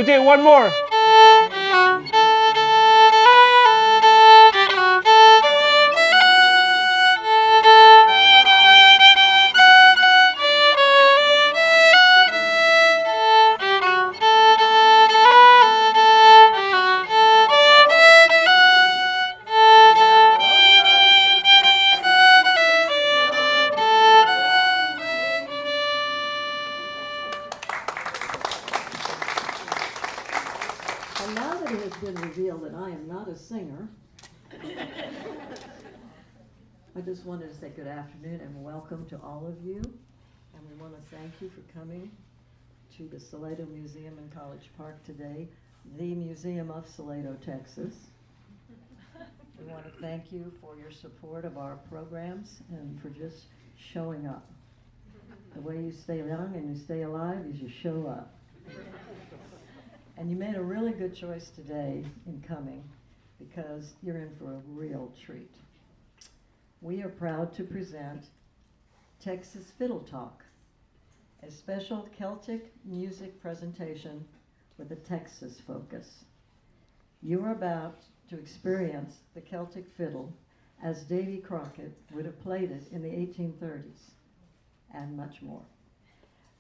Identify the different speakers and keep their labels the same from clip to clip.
Speaker 1: do it one more.
Speaker 2: Singer. I just wanted to say good afternoon and welcome to all of you, and we want to thank you for coming to the Salado Museum in College Park today, the Museum of Salado, Texas. We want to thank you for your support of our programs and for just showing up. The way you stay young and you stay alive is you show up. And you made a really good choice today in coming, because you're in for a real treat. We are proud to present Texas Fiddle Talk, a special Celtic music presentation with a Texas focus. You are about to experience the Celtic fiddle as Davy Crockett would have played it in the 1830s, and much more.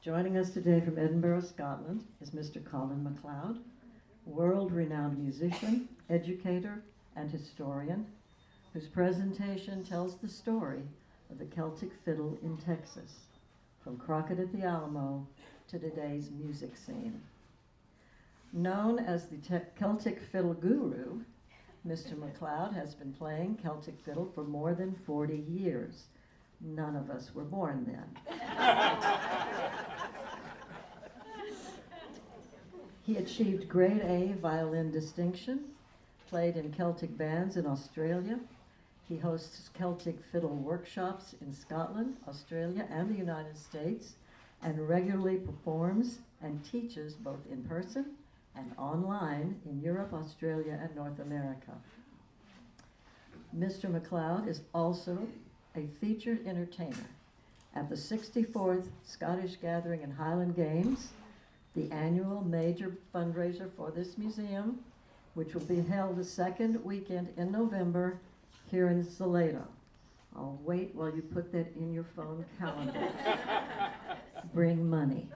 Speaker 2: Joining us today from Edinburgh, Scotland, is Mr. Colin McLeod, world-renowned musician, educator, and historian, whose presentation tells the story of the Celtic fiddle in Texas, from Crockett at the Alamo to today's music scene. Known as the Celtic fiddle guru, Mr. McLeod has been playing Celtic fiddle for more than 40 years. None of us were born then. He achieved grade A violin distinction, played in Celtic bands in Australia. He hosts Celtic fiddle workshops in Scotland, Australia, and the United States, and regularly performs and teaches both in person and online in Europe, Australia, and North America. Mr. McLeod is also a featured entertainer at the 64th Scottish Gathering and Highland Games, the annual major fundraiser for this museum, which will be held the second weekend in November here in Salado. I'll wait while you put that in your phone calendar. Bring money.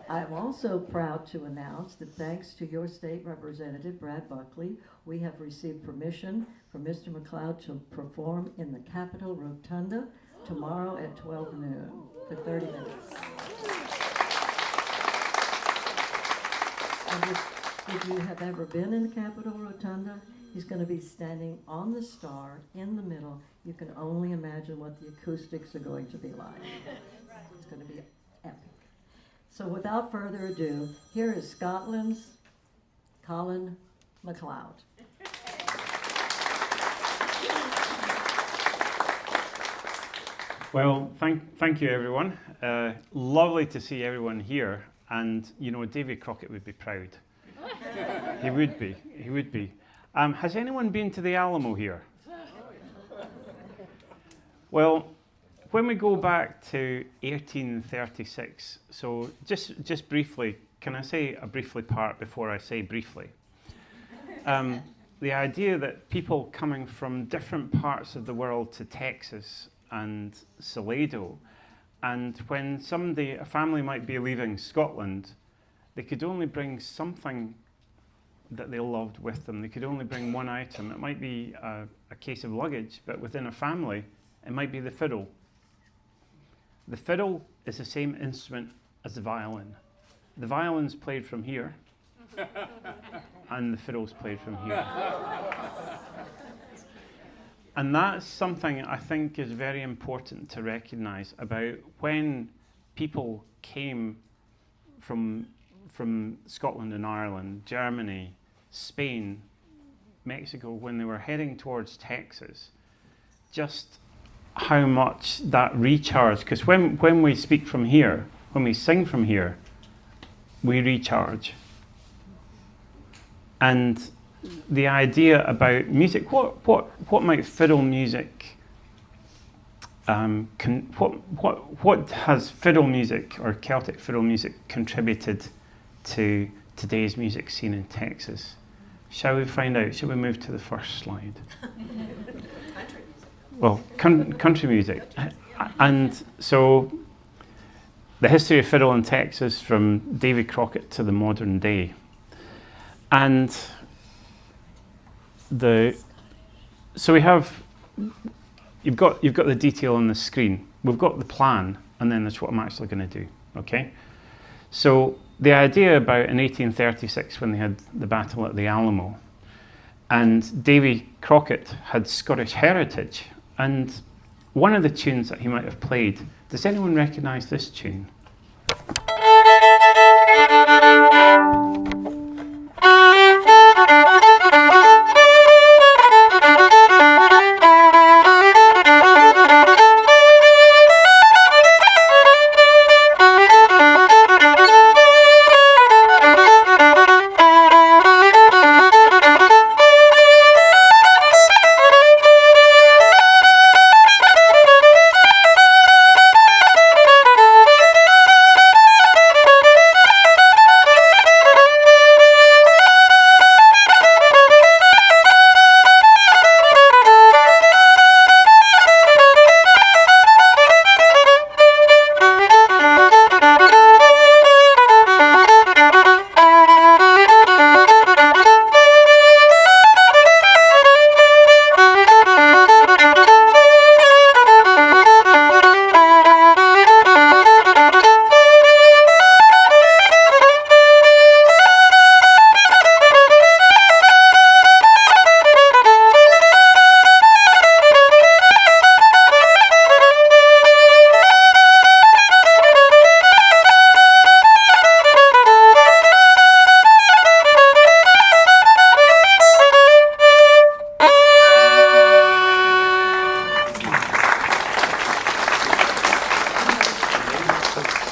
Speaker 2: I'm also proud to announce that thanks to your state representative, Brad Buckley, we have received permission for Mr. McLeod to perform in the Capitol Rotunda tomorrow at 12 noon for 30 minutes. And if you have ever been in the Capitol Rotunda, he's going to be standing on the star in the middle. You can only imagine what the acoustics are going to be like. It's going to be epic. So without further ado, here is Scotland's Colin McLeod.
Speaker 1: Well, thank you, everyone. Lovely to see everyone here. And, you know, Davy Crockett would be proud. He would be. He would be. Has anyone been to the Alamo here? Well, when we go back to 1836, so just briefly, can I say a briefly part before I say briefly? The idea that people coming from different parts of the world to Texas and Salado, and when a family might be leaving Scotland, they could only bring something that they loved with them. They could only bring one item. It might be a case of luggage, but within a family, it might be the fiddle. The fiddle is the same instrument as the violin. The violin's played from here, and the fiddle's played from here. And that's something I think is very important to recognize about when people came from Scotland and Ireland, Germany, Spain, Mexico, when they were heading towards Texas, just how much that recharge, because when we speak from here, when we sing from here, we recharge. And the idea about music, what might fiddle music, what has fiddle music or Celtic fiddle music contributed to today's music scene in Texas? Shall we find out? Shall we move to the first slide? Well, country music. And so the history of fiddle in Texas from Davy Crockett to the modern day. And so we have, you've got the detail on the screen. We've got the plan, and then that's what I'm actually going to do, okay? So the idea about in 1836 when they had the battle at the Alamo, and Davy Crockett had Scottish heritage, and one of the tunes that he might have played, does anyone recognise this tune?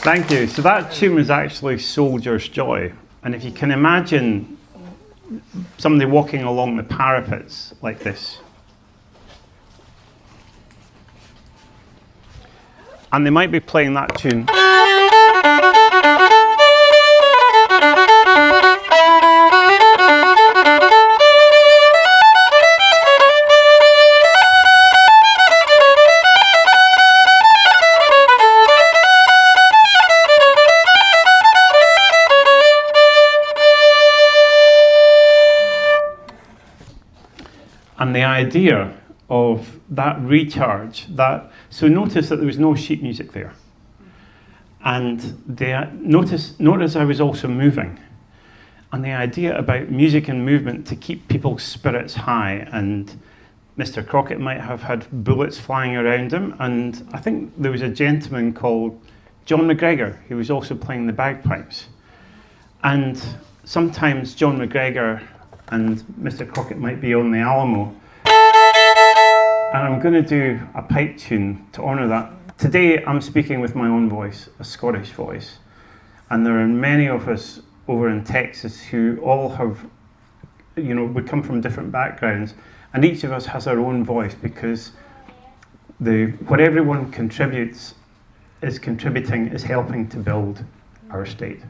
Speaker 1: Thank you. So that tune was actually Soldier's Joy. And if you can imagine somebody walking along the parapets like this. And they might be playing that tune. And the idea of that recharge, so notice that there was no sheet music there. And notice I was also moving. And the idea about music and movement to keep people's spirits high, and Mr. Crockett might have had bullets flying around him, and I think there was a gentleman called John McGregor who was also playing the bagpipes. And sometimes John McGregor and Mr. Crockett might be on the Alamo. And I'm going to do a pipe tune to honour that. Today I'm speaking with my own voice, a Scottish voice. And there are many of us over in Texas who all have, we come from different backgrounds. And each of us has our own voice because what everyone contributes is contributing, is helping to build our state.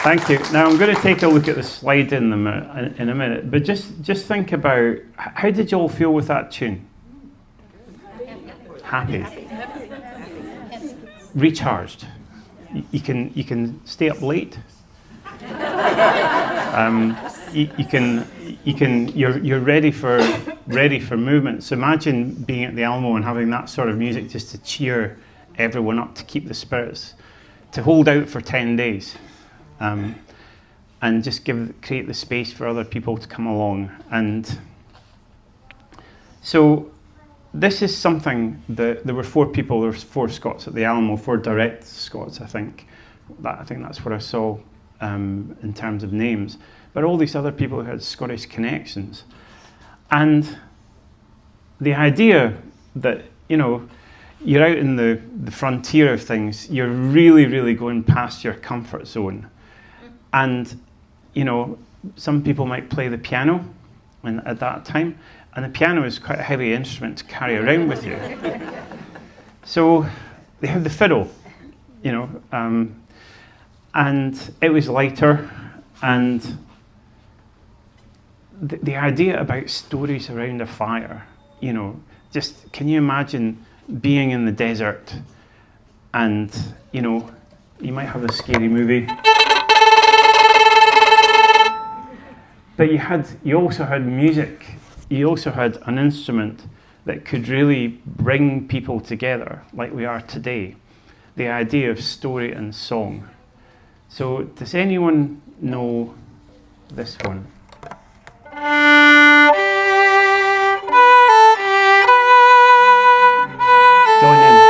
Speaker 1: Thank you. Now I'm going to take a look at the slide in a minute, but just think about, how did you all feel with that tune? Happy. Recharged. You can stay up late. You're ready for movement. So imagine being at the Alamo and having that sort of music just to cheer everyone up, to keep the spirits, to hold out for 10 days. And just create the space for other people to come along. And so this is something that there were 4 people, there were 4 Scots at the Alamo, 4 direct Scots, I think. I think that's what I saw in terms of names. But all these other people who had Scottish connections. And the idea that, you're out in the frontier of things, you're really, really going past your comfort zone. And, some people might play the piano at that time, and the piano is quite a heavy instrument to carry around with you. So they had the fiddle, and it was lighter, and the idea about stories around a fire, just can you imagine being in the desert and, you might have a scary movie. But you also had music, you also had an instrument that could really bring people together like we are today. The idea of story and song. So does anyone know this one? Join in.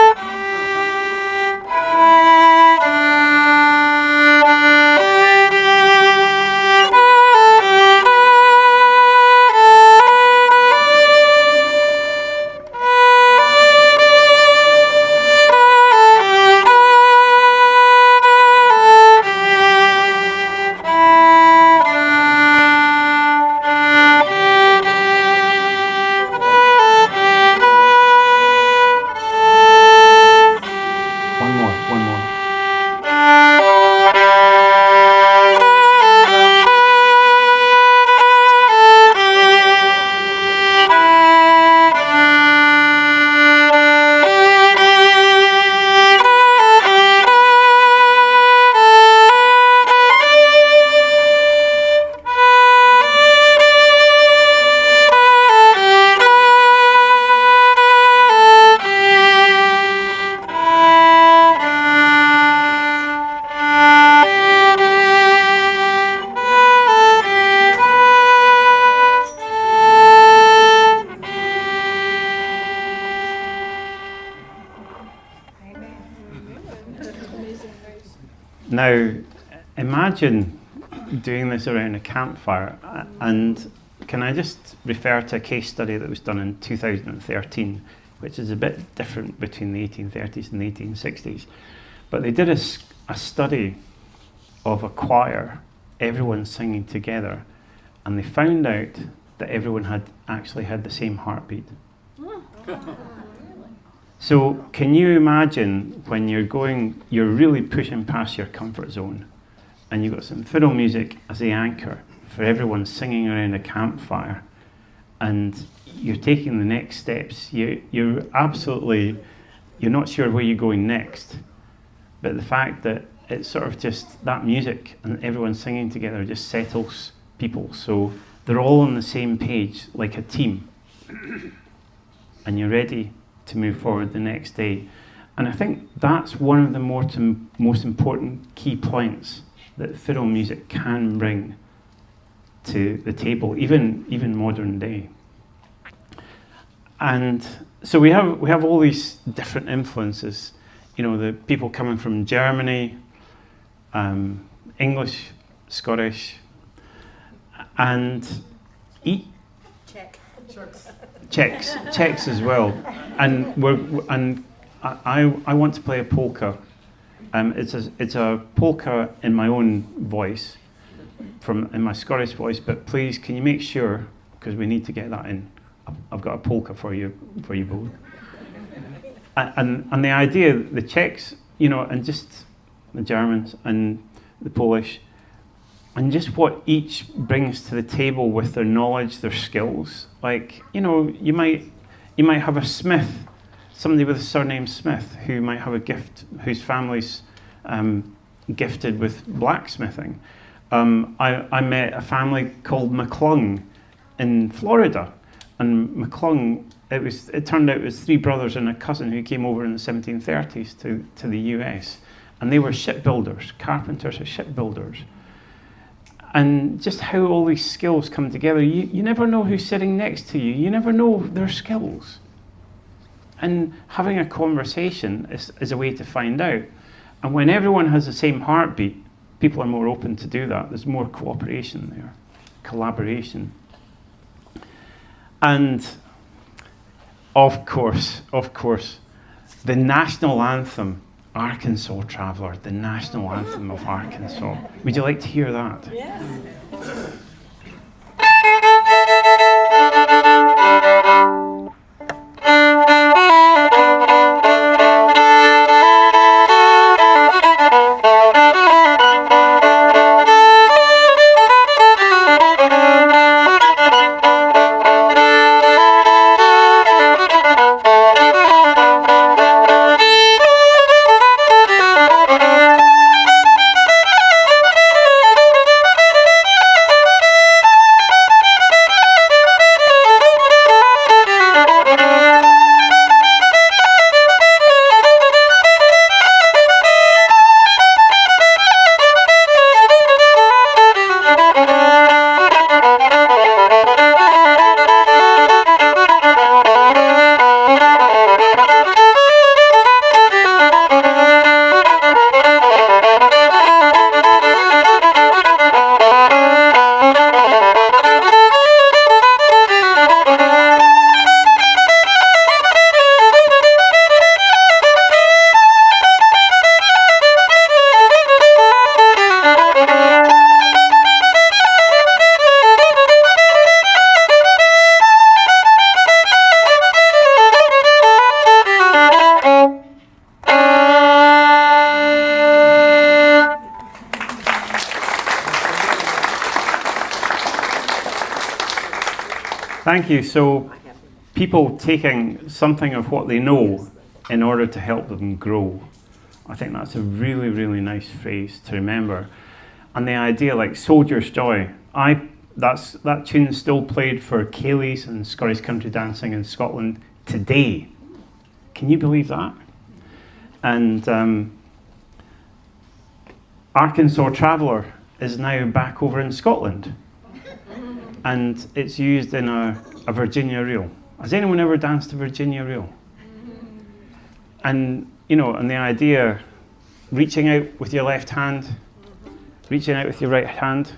Speaker 1: One more. Now, imagine doing this around a campfire, and can I just refer to a case study that was done in 2013, which is a bit different between the 1830s and the 1860s. But they did a study of a choir, everyone singing together, and they found out that everyone had actually had the same heartbeat. So can you imagine when you're really pushing past your comfort zone, and you've got some fiddle music as the anchor for everyone singing around a campfire, and you're taking the next steps. You're not sure where you're going next, but the fact that it's sort of just that music and everyone singing together just settles people, so they're all on the same page like a team, and you're ready to move forward the next day. And I think that's one of the most important key points that fiddle music can bring to the table, even modern day. And so we have all these different influences, the people coming from Germany, English, Scottish, and Czechs as well. And I want to play a polka. It's a polka in my own voice, in my Scottish voice. But please, can you make sure, because we need to get that in. I've got a polka for you both. And the idea, the Czechs, and just the Germans and the Polish, and just what each brings to the table with their knowledge, their skills. Like, you know, you might have a smith, somebody with the surname Smith, who might have a gift, whose family's gifted with blacksmithing. I met a family called McLeod in Florida, and McLeod, it turned out it was 3 brothers and a cousin who came over in the 1730s to the US, and they were shipbuilders, carpenters and shipbuilders. And just how all these skills come together, you never know who's sitting next to you, you never know their skills. And having a conversation is a way to find out. And when everyone has the same heartbeat, people are more open to do that. There's more cooperation there, collaboration. And of course, the national anthem, Arkansas Traveller, the national anthem of Arkansas. Would you like to hear that?
Speaker 2: Yes.
Speaker 1: Thank you. So people taking something of what they know in order to help them grow. I think that's a really, really nice phrase to remember. And the idea, like Soldier's Joy, that tune's still played for Céilís and Scottish country dancing in Scotland today. Can you believe that? And Arkansas Traveller is now back over in Scotland. And it's used in a Virginia reel. Has anyone ever danced a Virginia reel? And, you know, and the idea, reaching out with your left hand, reaching out with your right hand,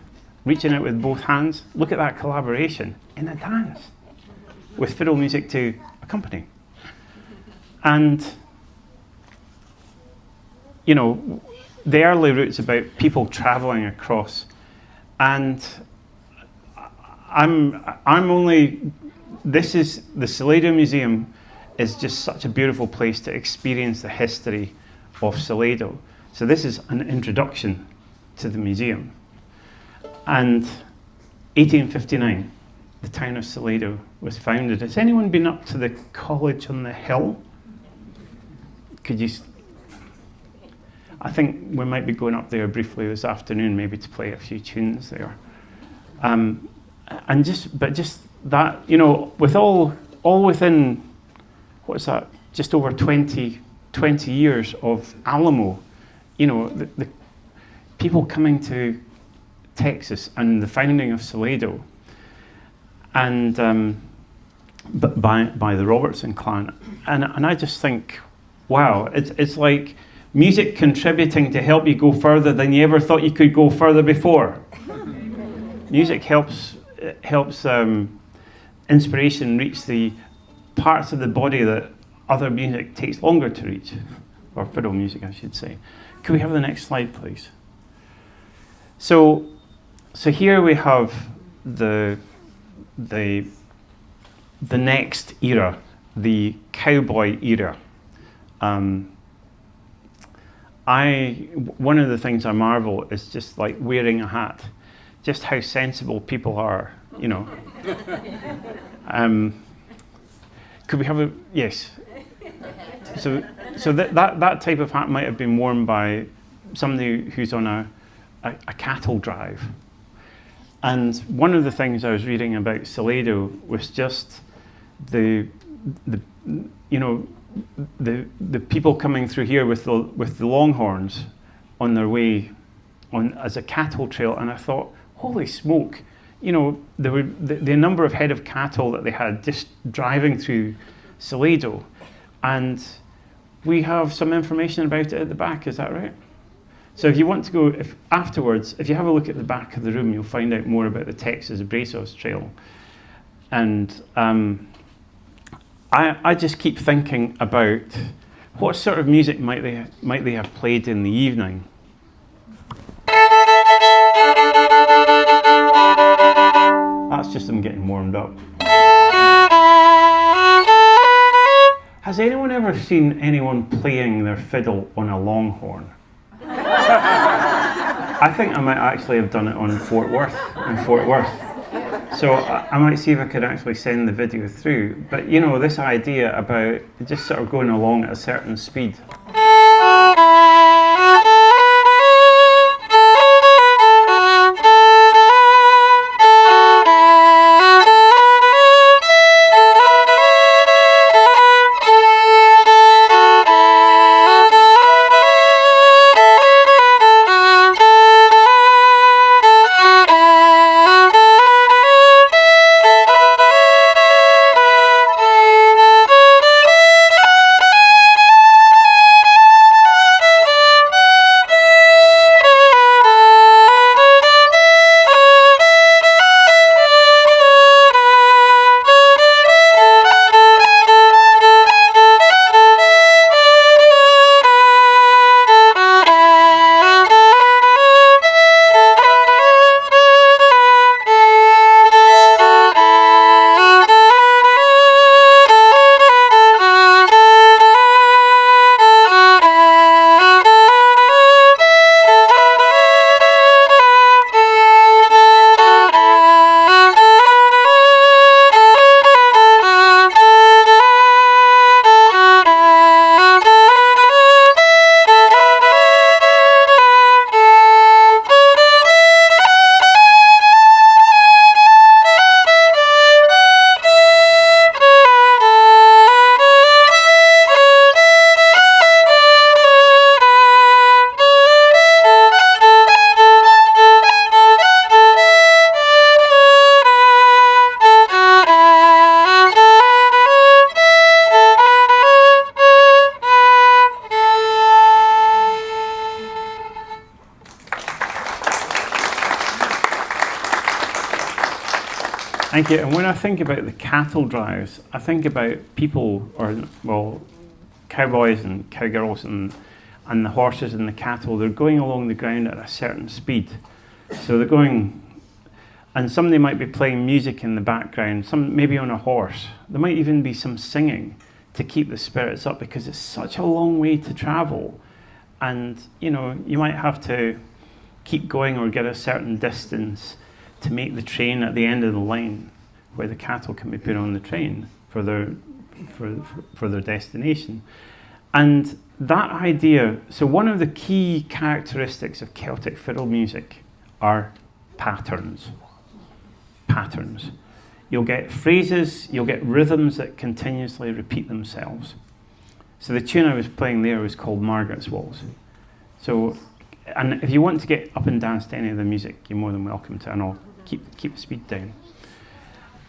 Speaker 1: reaching out with both hands. Look at that collaboration in a dance with fiddle music to accompany. And, you know, the early roots about people traveling across. And this is, the Salado Museum is just such a beautiful place to experience the history of Salado. So this is an introduction to the museum. And 1859, the town of Salado was founded. Has anyone been up to the college on the hill? Could you? I think we might be going up there briefly this afternoon, maybe to play a few tunes there. And just that, you know, with all within, what's that, just over 20 years of Alamo, you know, the people coming to Texas and the founding of Salado, and by the Robertson clan, and I just think, wow, it's like music contributing to help you go further than you ever thought you could go further before. Music helps inspiration reach the parts of the body that other music takes longer to reach, or fiddle music, I should say. Could we have the next slide, please? So here we have the next era, the cowboy era. One of the things I marvel is just like wearing a hat. just how sensible people are, you know. Could we have a, yes. So that type of hat might have been worn by somebody who's on a cattle drive. And one of the things I was reading about Salado was just the people coming through here with the longhorns on their way on as a cattle trail, and I thought, holy smoke, you know, there were the number of head of cattle that they had just driving through Salado, and we have some information about it at the back. Is that right? So if you want to go afterwards, if you have a look at the back of the room, you'll find out more about the Texas Brazos Trail. And I just keep thinking about what sort of music might they have played in the evening. That's just them getting warmed up. Has anyone ever seen anyone playing their fiddle on a longhorn? I think I might actually have done it on Fort Worth, So I might see if I could actually send the video through. But you know, this idea about just sort of going along at a certain speed. Thank you. And when I think about the cattle drives, I think about people, cowboys and cowgirls and the horses and the cattle. They're going along the ground at a certain speed. So they're going, and somebody might be playing music in the background, some maybe on a horse. There might even be some singing to keep the spirits up, because it's such a long way to travel. And, you know, you might have to keep going or get a certain distance to make the train at the end of the line where the cattle can be put on the train for their destination. And that idea, so one of the key characteristics of Celtic fiddle music are patterns. Patterns. You'll get phrases, you'll get rhythms that continuously repeat themselves. So the tune I was playing there was called Margaret's Waltz. So, and if you want to get up and dance to any of the music, you're more than welcome to, and I'll keep the speed down.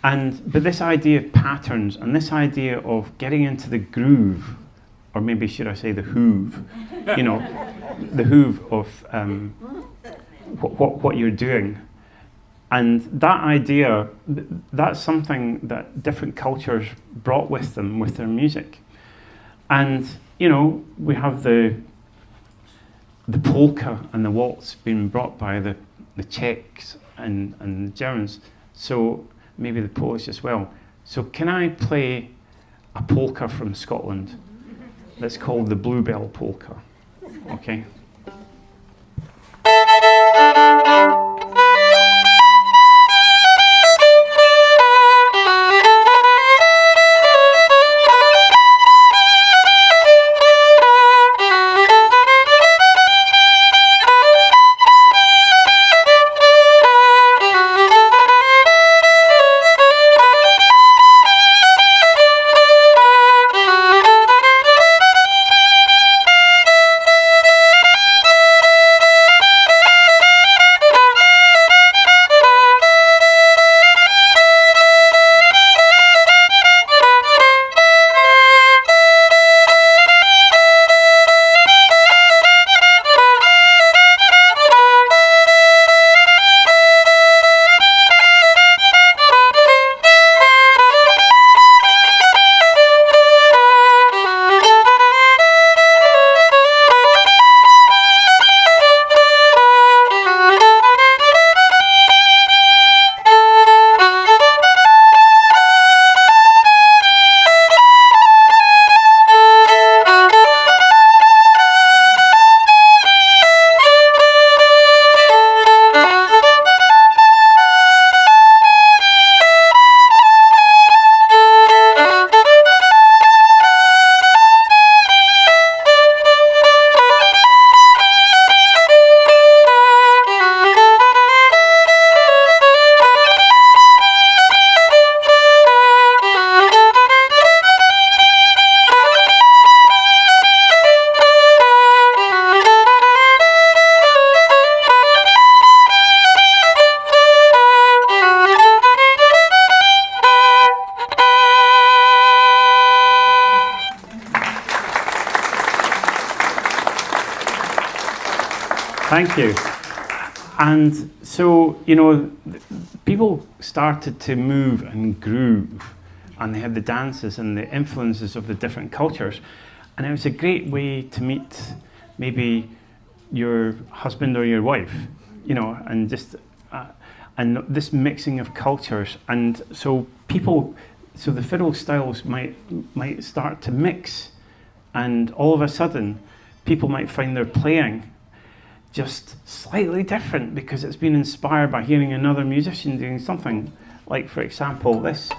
Speaker 1: But this idea of patterns and this idea of getting into the groove, or maybe should I say the hoove, you know, the hoove of what you're doing. And that idea, that's something that different cultures brought with them with their music. And, you know, we have the polka and the waltz being brought by the Czechs and the Germans, so maybe the Polish as well. So can I play a polka from Scotland that's called the Bluebell Polka? Okay. Thank you. And so, people started to move and groove, and they had the dances and the influences of the different cultures. And it was a great way to meet maybe your husband or your wife, and just, and this mixing of cultures. And so the fiddle styles might start to mix, and all of a sudden, people might find their playing just slightly different because it's been inspired by hearing another musician doing something. Like, for example, this.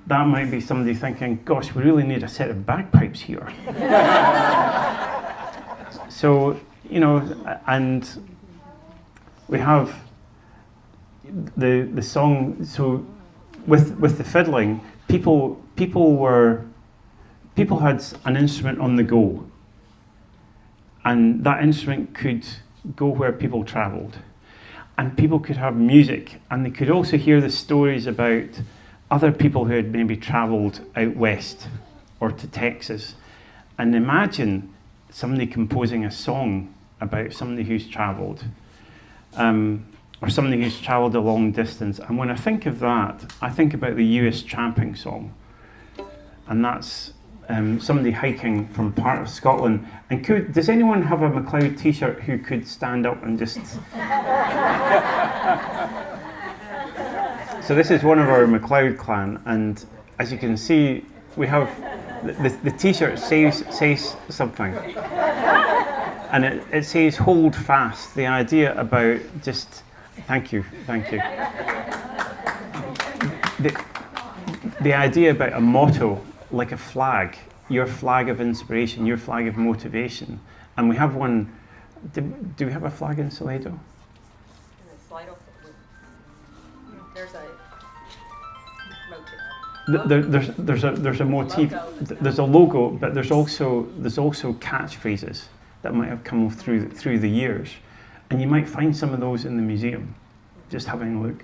Speaker 1: That might be somebody thinking, gosh, we really need a set of bagpipes here. So, and we have the song. So with the fiddling, people had an instrument on the go, and that instrument could go where people travelled, and people could have music, and they could also hear the stories about other people who had maybe travelled out west or to Texas, and imagine somebody composing a song about somebody who's travelled, or somebody who's travelled a long distance. And when I think of that, I think about the US Tramping Song, and that's somebody hiking from part of Scotland. And does anyone have a McLeod t-shirt who could stand up and just... So this is one of our McLeod clan, and as you can see, we have the t-shirt says something, and it says "hold fast." The idea about just thank you. The idea about a motto, like a flag, your flag of inspiration, your flag of motivation, and we have one. Do we have a flag in Salado?
Speaker 3: There's a motif.
Speaker 1: There's a motif. There's a logo, but there's also catchphrases that might have come through the years, and you might find some of those in the museum. Just having a look,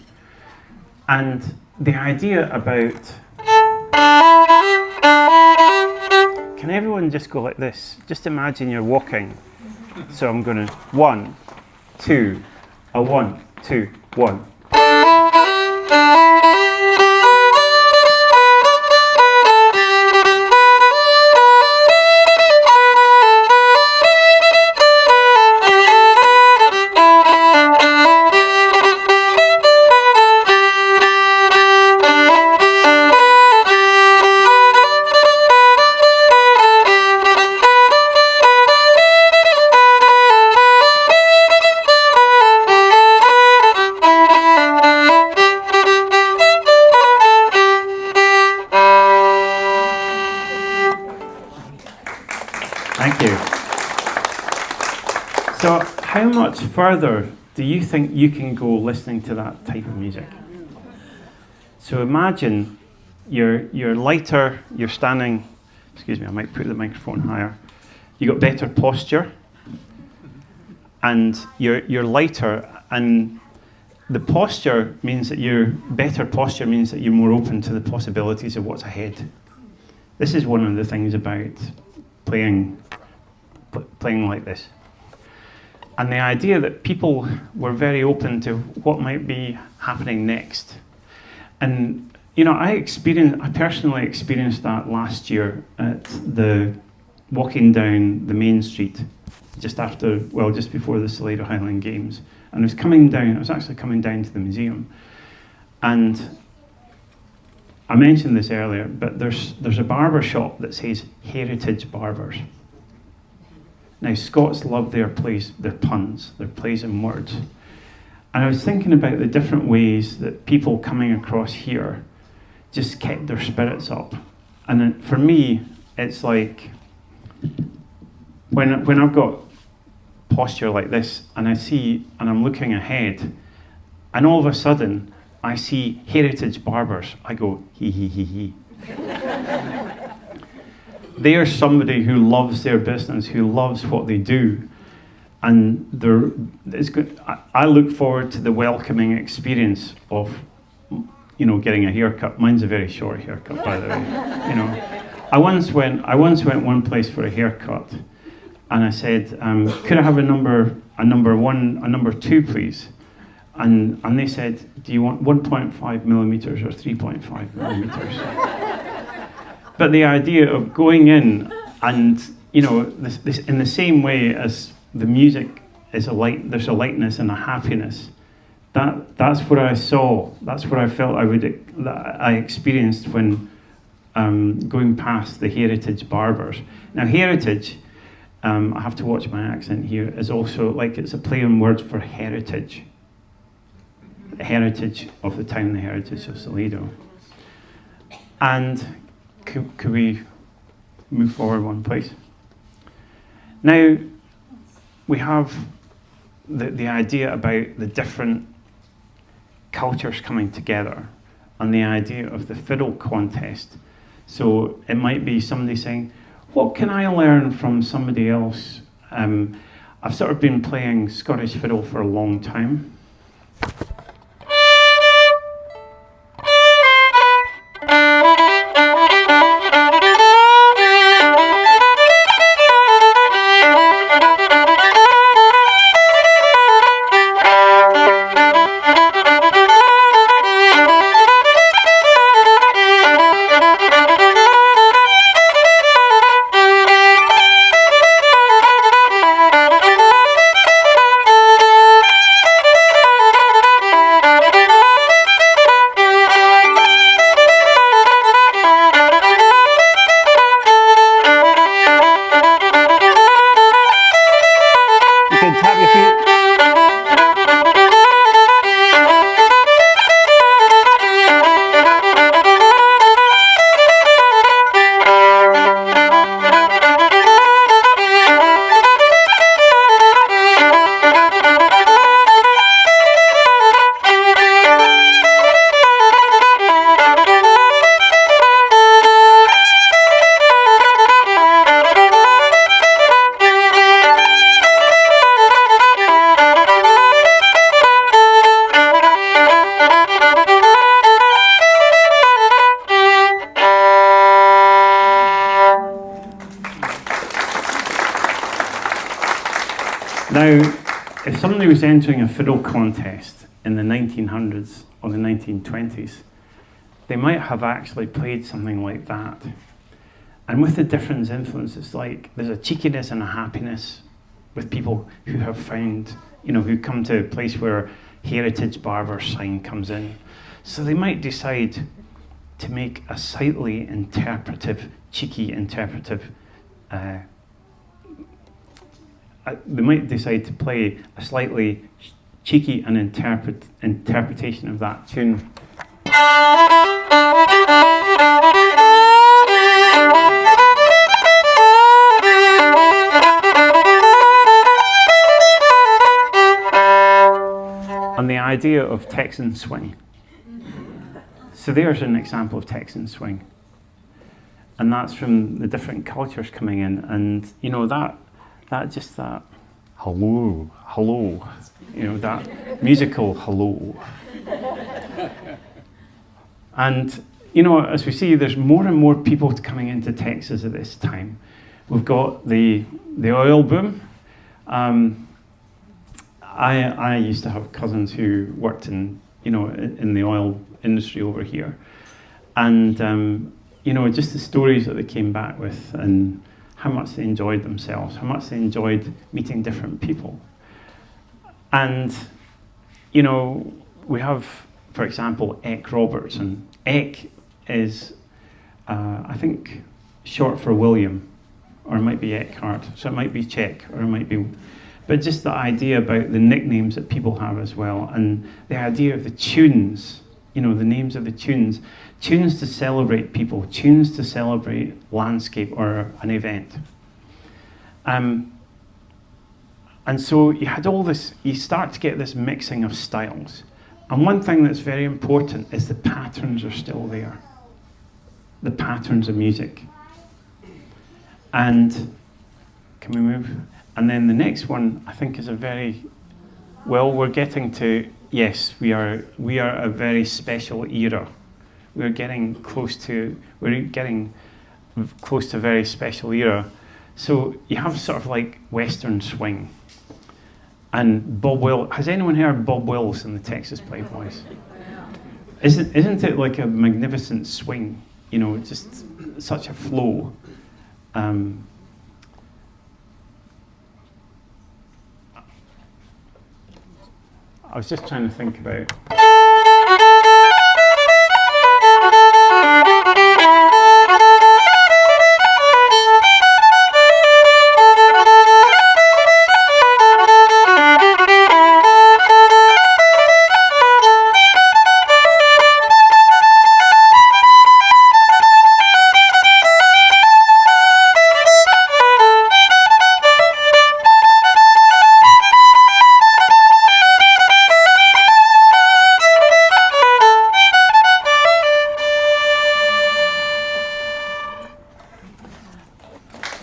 Speaker 1: and the idea about. Can everyone just go like this? Just imagine you're walking. So I'm going to 1, 2, a 1, 2, 1. Thank you. So how much further do you think you can go listening to that type of music? So imagine you're lighter, you're standing, excuse me, I might put the microphone higher. You got better posture, and you're lighter, and the posture means that better posture means that you're more open to the possibilities of what's ahead. This is one of the things about playing like this. And the idea that people were very open to what might be happening next. And I personally experienced that last year at walking down the main street just before the Salado Highland Games. And I was actually coming down to the museum. And I mentioned this earlier, but there's a barber shop that says Heritage Barbers. Now, Scots love their puns, their plays and words. And I was thinking about the different ways that people coming across here just kept their spirits up. And then for me, it's like when I've got posture like this, and I'm looking ahead, and all of a sudden I see Heritage Barbers, I go, hee hee hee hee. They are somebody who loves their business, who loves what they do, and it's good. I look forward to the welcoming experience of, getting a haircut. Mine's a very short haircut, by the way. I once went one place for a haircut, and I said, could I have a number one, a number two, please? And they said, do you want 1.5 millimeters or 3.5 millimeters? But the idea of going in and, you know, this in the same way as the music is there's a lightness and a happiness. That's what I saw. That's what I felt that I experienced when going past the Heritage Barbers. Now, Heritage, I have to watch my accent here, is also like it's a play on words for heritage. The heritage of the town, the heritage of Toledo. And could we move forward one, please? Now, we have the idea about the different cultures coming together and the idea of the fiddle contest. So it might be somebody saying, what can I learn from somebody else? I've sort of been playing Scottish fiddle for a long time. Now, if somebody was entering a fiddle contest in the 1900s or the 1920s, they might have actually played something like that. And with the different influences, like there's a cheekiness and a happiness with people who have found, you know, who come to a place where Heritage Barber sign comes in. So they might decide to make a slightly interpretive, cheeky interpretive they might decide to play a slightly cheeky and interpretation of that tune. And the idea of Texan swing. So there's an example of Texan swing. And that's from the different cultures coming in. And, you know, that hello, you know, that musical hello. And, you know, as we see, there's more and more people coming into Texas at this time. We've got the oil boom. I used to have cousins who worked in the oil industry over here. And, you know, just the stories that they came back with and how much they enjoyed themselves, how much they enjoyed meeting different people. And, you know, we have, for example, Eck Roberts. And Eck is, I think, short for William, or it might be Eckhart. So it might be Czech, or it might be... But just the idea about the nicknames that people have as well, and the idea of the tunes, you know, the names of the tunes. Tunes to celebrate people, tunes to celebrate landscape or an event. And so you had all this, you start to get this mixing of styles. And one thing that's very important is the patterns are still there. The patterns of music. And, can we move? And then the next one, I think, is a very, well, we're getting to, yes, we are a very special era. We're getting close to a very special era. So you have sort of like Western swing. And Bob Wills, has anyone heard Bob Wills and the Texas Playboys? Isn't it like a magnificent swing? You know, just such a flow. I was just trying to think about.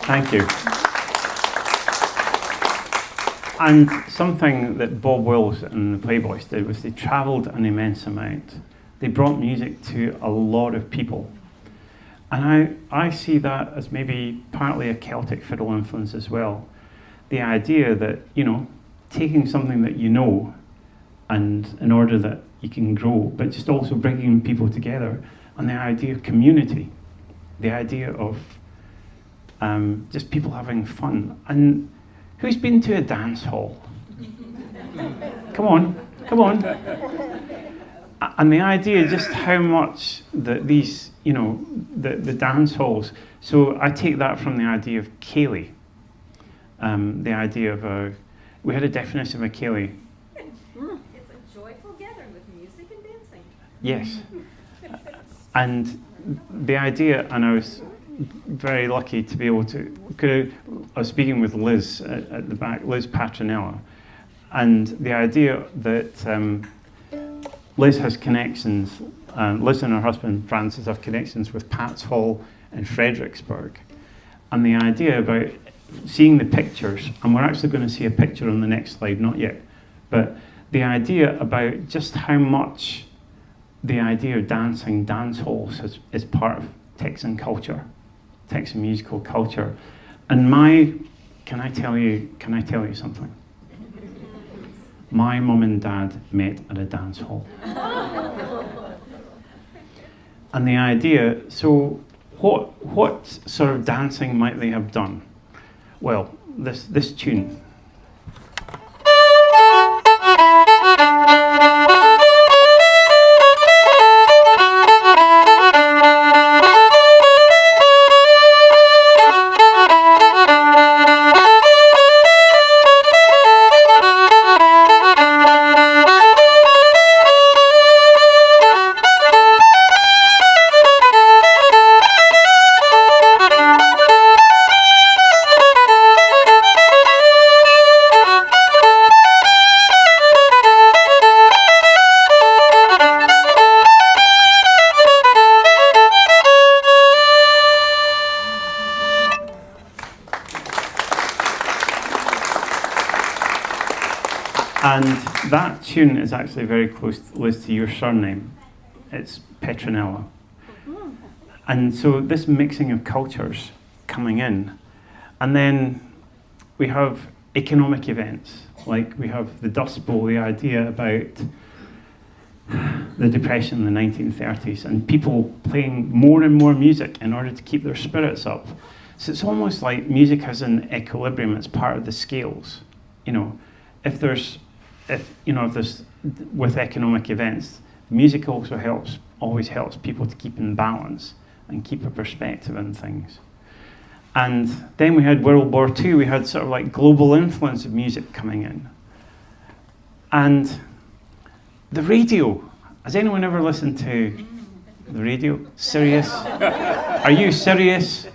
Speaker 1: Thank you. And something that Bob Wills and the Playboys did was they travelled an immense amount. They brought music to a lot of people. And I see that as maybe partly a Celtic fiddle influence as well. The idea that, you know, taking something that you know and in order that you can grow, but just also bringing people together, and the idea of community, the idea of just people having fun. And who's been to a dance hall? Come on. And the idea just how much that these, you know, the dance halls. So I take that from the idea of Ceilidh. The idea of we had a definition of a Ceilidh.
Speaker 3: It's a joyful gathering with music and dancing.
Speaker 1: Yes. And the idea, and I was very lucky to be able to, I was speaking with Liz at the back, Liz Patronella, and the idea that Liz has connections, Liz and her husband Francis have connections with Pat's Hall in Fredericksburg, and the idea about seeing the pictures, and we're actually going to see a picture on the next slide, not yet, but the idea about just how much the idea of dancing, dance halls is part of Texan culture, Texan musical culture. And can I tell you something? My mum and dad met at a dance hall. And the idea, so what sort of dancing might they have done? Well, this tune. And that tune is actually very close, Liz, to your surname. It's Petronella. And so this mixing of cultures coming in. And then we have economic events, like we have the Dust Bowl, the idea about the Depression in the 1930s, and people playing more and more music in order to keep their spirits up. So it's almost like music has an equilibrium, it's part of the scales. You know, if there's with economic events, music also always helps people to keep in balance and keep a perspective on things. And then we had World War II, we had sort of like global influence of music coming in. And the radio, has anyone ever listened to the radio? Sirius? Are you Sirius?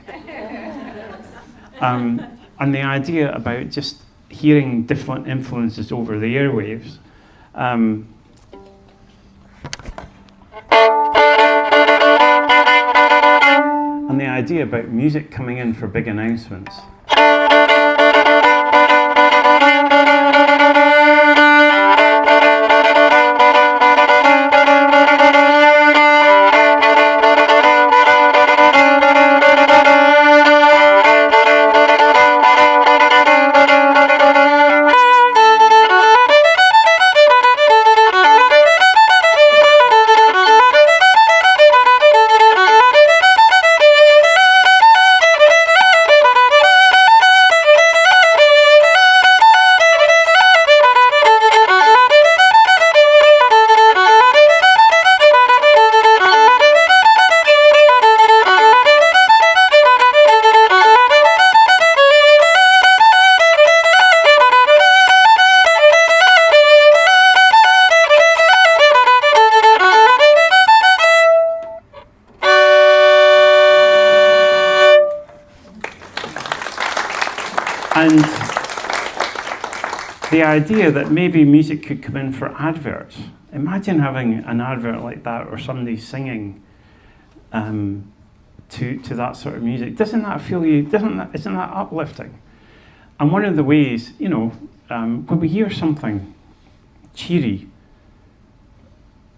Speaker 1: And the idea about just hearing different influences over the airwaves. And the idea about music coming in for big announcements. And the idea that maybe music could come in for adverts. Imagine having an advert like that, or somebody singing to that sort of music. Doesn't that feel you? Isn't that uplifting? And one of the ways, when we hear something cheery,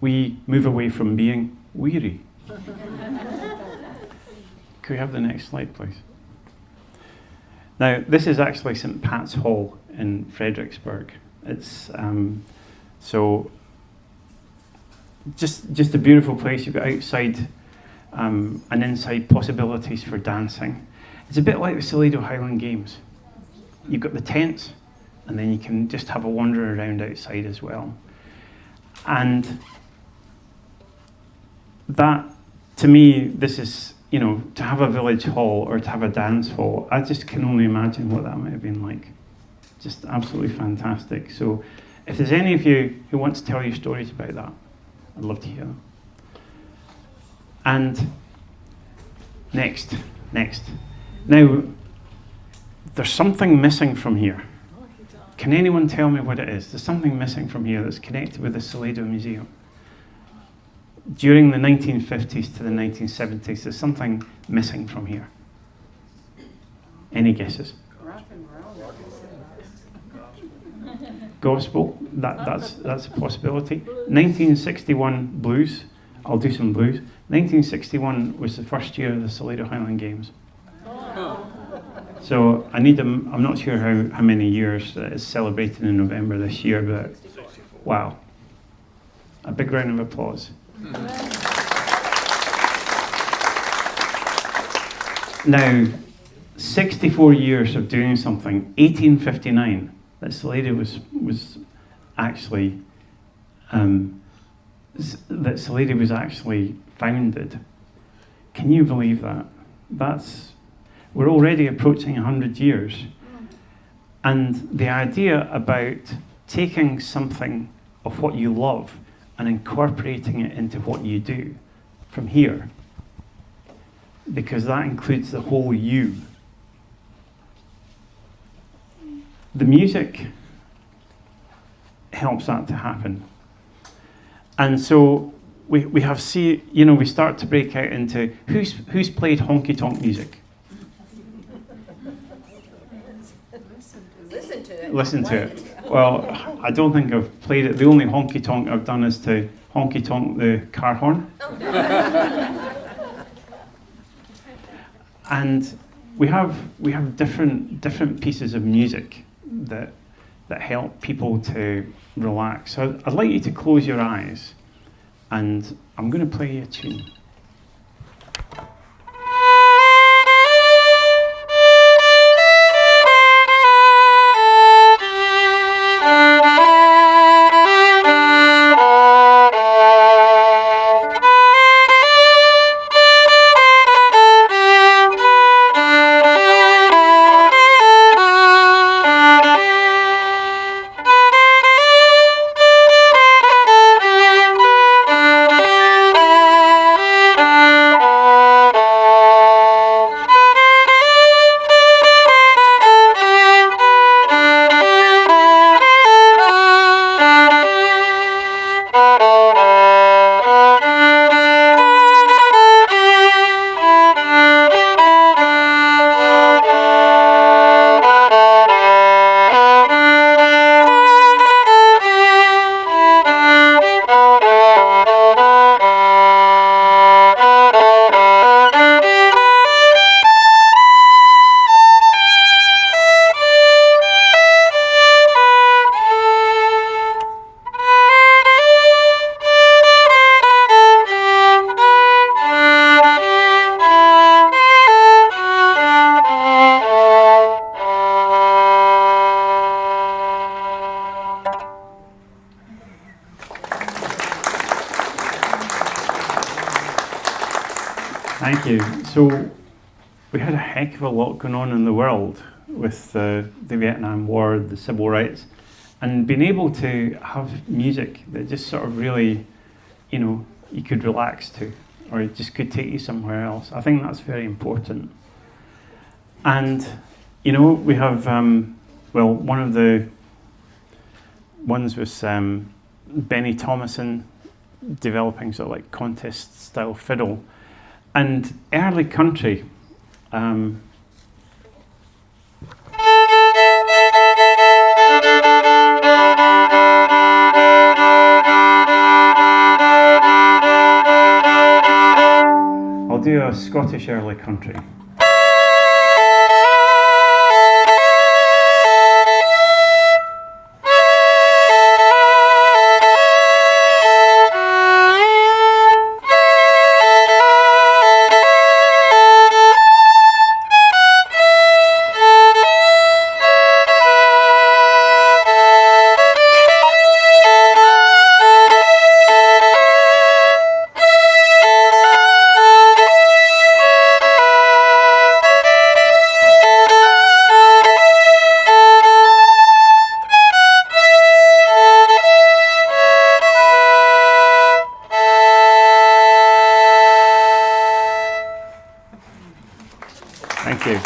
Speaker 1: we move away from being weary. Could we have the next slide, please? Now, this is actually St. Pat's Hall in Fredericksburg. It's so just a beautiful place. You've got outside and inside possibilities for dancing. It's a bit like the Salado Highland Games. You've got the tents, and then you can just have a wander around outside as well. And that, to me, this is, to have a village hall or to have a dance hall, I just can only imagine what that might have been like. Just absolutely fantastic. So if there's any of you who want to tell you stories about that, I'd love to hear them. And next. Now, there's something missing from here. Can anyone tell me what it is? There's something missing from here that's connected with the Salado Museum. During the 1950s to the 1970s, there's something missing from here. Any guesses? Gospel, that's a possibility. 1961 blues, I'll do some blues. 1961 was the first year of the Salado Highland Games. So I'm not sure how many years it's celebrated in November this year, but wow. A big round of applause. Now, 64 years of doing something, 1859, that Salado was actually founded. Can you believe that? We're already approaching 100 years. And the idea about taking something of what you love and incorporating it into what you do from here, because that includes the whole you. The music helps that to happen. And so we start to break out into who's played honky-tonk music? Listen to it. Well, I don't think I've played it. The only honky-tonk I've done is to honky-tonk the car horn. And we have different pieces of music that help people to relax. So I'd like you to close your eyes, and I'm going to play you a tune. Thank you. So we had a heck of a lot going on in the world with the Vietnam War, the civil rights, and being able to have music that just sort of really, you could relax to, or it just could take you somewhere else. I think that's very important. And you know, we have, well, one of the ones was Benny Thomason developing sort of like contest style fiddle. And early country, I'll do a Scottish early country. Thank you.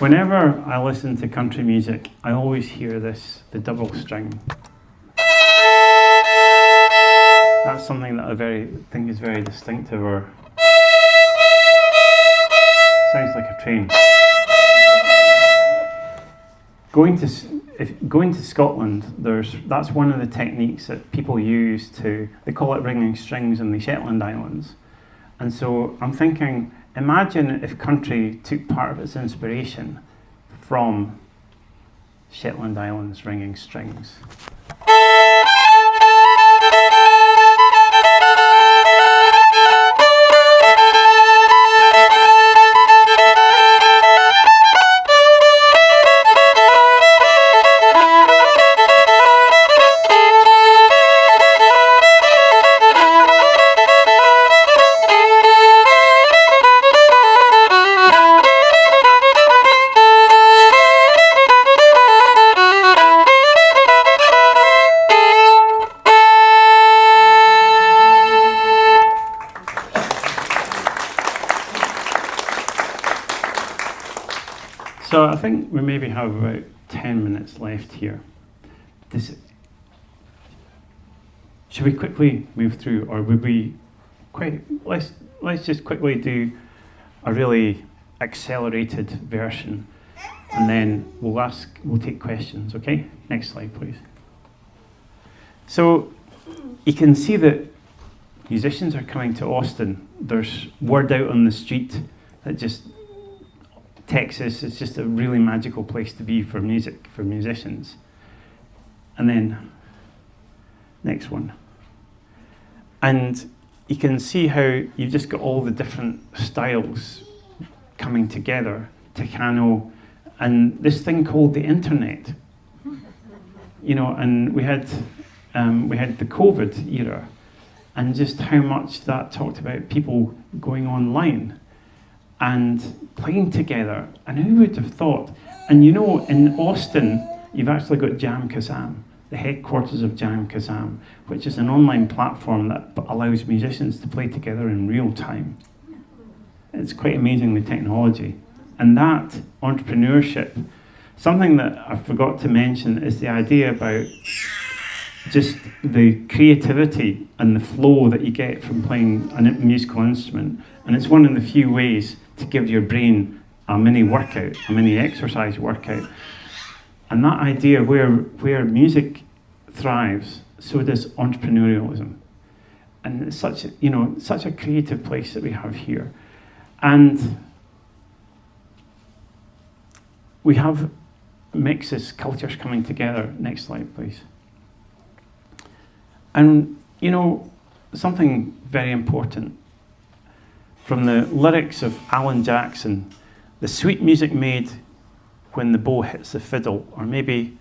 Speaker 1: Whenever I listen to country music, I always hear this, the double string. That's something that I think is very distinctive, or sounds like a train. Going to Scotland, that's one of the techniques that people use they call it ringing strings in the Shetland Islands. And so I'm thinking, imagine if country took part of its inspiration from Shetland Islands ringing strings. So I think we maybe have about 10 minutes left here. Should we quickly move through, or would we let's just quickly do a really accelerated version, and then we'll take questions, okay? Next slide, please. So you can see that musicians are coming to Austin. There's word out on the street that Texas is just a really magical place to be for music, for musicians. And then, next one. And you can see how you've just got all the different styles coming together, Tecano, and this thing called the internet. You know, and we had the COVID era, and just how much that talked about people going online and playing together. And who would have thought? And you know, in Austin, you've actually got Jam Kazam, the headquarters of Jam Kazam, which is an online platform that allows musicians to play together in real time. It's quite amazing, the technology. And that entrepreneurship, something that I forgot to mention is the idea about just the creativity and the flow that you get from playing a musical instrument. And it's one of the few ways to give your brain a mini workout, a mini exercise workout. And that idea where music thrives, so does entrepreneurialism. And it's such a creative place that we have here. And we have mixes, cultures coming together. Next slide, please. And, you know, something very important from the lyrics of Alan Jackson, the sweet music made when the bow hits the fiddle, or maybe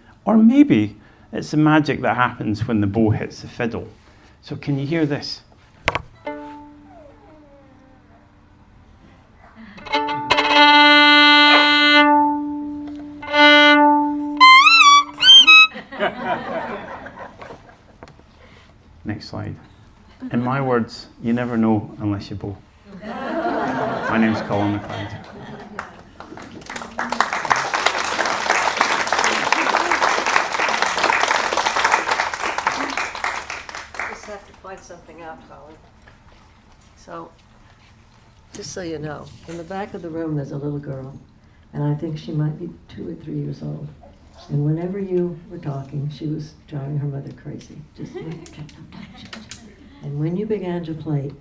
Speaker 1: it's the magic that happens when the bow hits the fiddle. So can you hear this? Next slide. In my words, you never know unless you bow. My name's Colin McLeod.
Speaker 2: I just have to find something out, Colin. So, just so you know, in the back of the room, there's a little girl, and I think she might be 2 or 3 years old. And whenever you were talking, she was driving her mother crazy. Just and when you began to play,